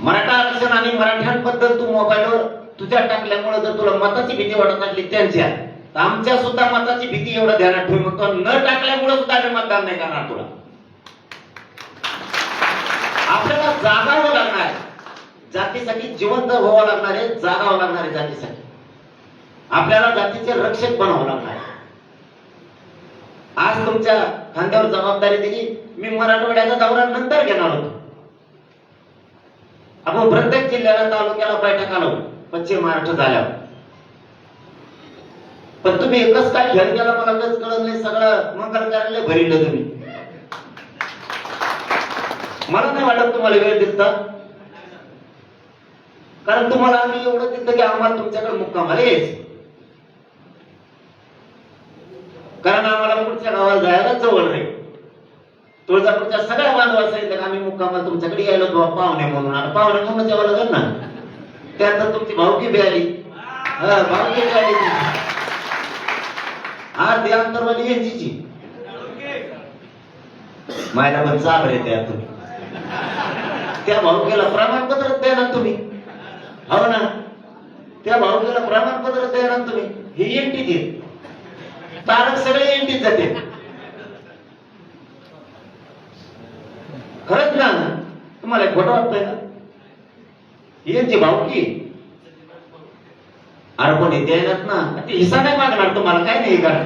मराठा आरक्षण आणि मराठ्यांबद्दल तू मोबाईलवर तुझ्या टाकल्यामुळे जर तुला मताची भीती वाटत असली त्यांच्या, तर आमच्या सुद्धा मताची भीती एवढं ध्यानात ठेवून मग तो न टाकल्यामुळे सुद्धा आम्ही मतदान नाही करणार तुला. आपल्याला जागावं लागणार, जातीसाठी जिवंत व्हावं लागणार आहे, जागावं लागणार आहे जातीसाठी. आपल्याला जातीचे रक्षक बनावं लागणार आहे. आज तुमच्या खांद्यावर जबाबदारी दिली. मी मराठवाड्याचा दौरा नंतर घेणार होतो. आपण प्रत्येक जिल्ह्याला तालुक्याला बैठका लावू पश्चिम महाराष्ट्र झाल्यावर. पण तुम्ही एकच काय खेळ केला मला काहीच कळत नाही. सगळं मंगल कार्यालय भरिलं तुम्ही. मला नाही वाटत तुम्हाला वेळ दिलता, कारण तुम्हाला आम्ही एवढं दिलं की आम्हाला तुमच्याकडे मुक्कामाला यायचं. कारण आम्हाला पुढच्या गावाला जायला जवळ नाही. तुळजापूरच्या सगळ्या बांधवाला सांगितलं की आम्ही मुक्कामाला तुमच्याकडे यायला पाहुणे म्हणून. आणि पाहुणे म्हणून जेव्हा लागेल ना, त्यात तुमची भावकी बी आली. भावकी बी आली. आज ते अंतरवाली यांची मायला पण चाबर येते तुम्ही. त्या भावकीला प्रमाणपत्र द्या ना तुम्ही. हो ना, त्या भावकीला प्रमाणपत्र द्या ना तुम्ही. हे एनटी देत तारक सगळे एनटीच जाते. खरंच ना, तुम्हाला खोटं वाटतंय का? यांची भावकी अर्पण येते ना, ते हिस्सा नाही मागणार तुम्हाला, काय नाही करणार.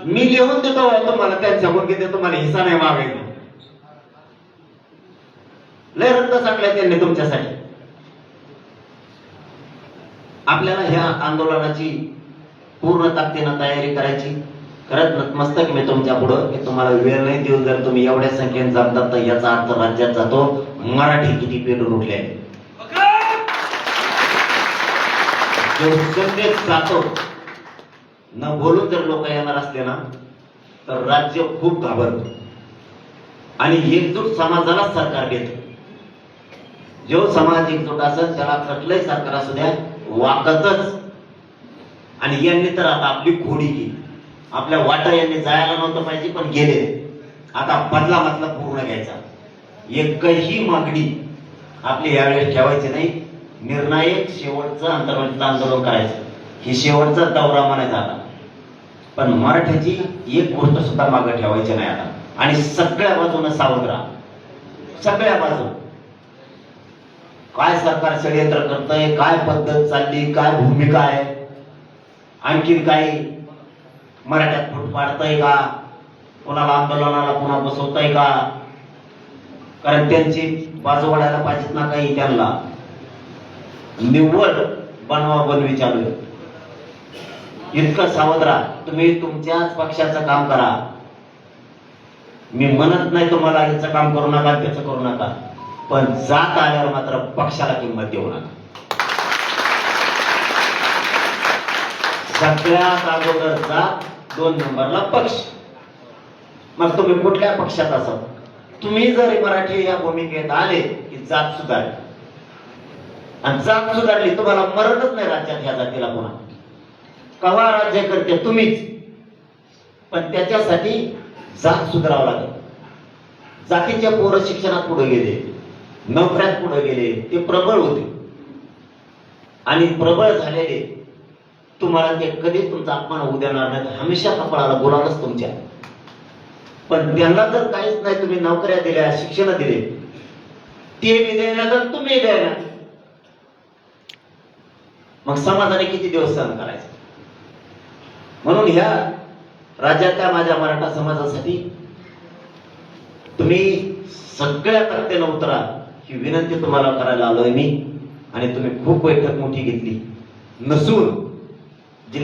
मी लिहून देतो तुम्हाला त्यांच्याकडून की ते तुम्हाला हिस्सा नाही मागायचा. लय रक्त सांगलाय त्यांनी तुमच्यासाठी. आपल्याला ह्या आंदोलनाची पूर्ण ताकदीनं तयारी करायची. खरंच नतमस्तक मी तुमच्या पुढं की तुम्हाला वेळ नाही देऊ. जर तुम्ही एवढ्या संख्येने जमतात तर याचा अर्थ राज्यात जातो मराठी किती पेटून उठले जातो. न बोलून जर लोक येणार असले ना तर राज्य खूप घाबरत. आणि एकजूट समाजाला सरकार देत. जो समाज एकजूट असेल त्याला कुठलंही सरकार असू द्या वाकतच. आणि यांनी तर आता आपली खोडी केली. आपल्या वाटा यांनी जायला नव्हतं पाहिजे पण गेले. आता बदला मतलब पूर्ण घ्यायचा. एकही मागणी आपली यावेळेस ठेवायची नाही. निर्णायक शेवटचं आंतरराष्ट्रीय आंदोलन करायचं. ही शेवटचा दौरा म्हणायचा आता. पण मराठ्याची एक गोष्ट सुद्धा मागे ठेवायची नाही आता. आणि सगळ्या बाजूने सावध राहा. सगळ्या बाजू काय सरकार षडयंत्र करतंय, काय पद्धत चालली, काय भूमिका आहे, आणखीन काही मराठ्यात फूट पाडतंय का, कोणाला आंदोलनाला पुन्हा बसवतंय का. कारण त्यांची बाजू वाढायला पाहिजेत ना काही. त्यांना निव्वळ बनवा बनवी चालू आहे. इतकं सावध राहा. तुम्ही तुमच्याच पक्षाचं काम करा. मी म्हणत नाही तुम्हाला याचं काम करू नका त्याचं करू नका, पण जात आल्यावर मात्र पक्षाला किंमत देऊ नका. सगळ्यात अगोदर जात, 2 नंबरला पक्ष. मग तुम्ही कुठल्या पक्षात असाल, तुम्ही जर मराठी या भूमिकेत आले की जात सुधारली. आणि जात सुधारली तुम्हाला मरणच नाही राज्यात ह्या जातीला. पुन्हा कवा राज्य करते तुम्हीच. पण त्याच्यासाठी जात सुधारावं लागेल. जातीच्या पोरं शिक्षणात पुढे गेले, नोकऱ्यात पुढे गेले, ते प्रबळ होते. आणि प्रबळ झालेले तुम्हाला ते कधीच तुमचा अपमान होऊ देणार नाही. हमेशा कपाळाला बोलावलंच तुमच्या. पण त्यांना जर काहीच नाही, तुम्ही नोकऱ्या दिल्या, शिक्षण दिले, ते बी द्यायला तर तुम्ही द्यायला, मग समाजाने किती दिवस सहन करायचं. म्हणून ह्या राज्यातल्या माझ्या मराठा समाजासाठी तुम्ही सगळ्या ताकदीने उतरा ही विनंती तुम्हाला करायला आलोय मी. आणि तुम्ही खूप बैठक मोठी घेतली नसून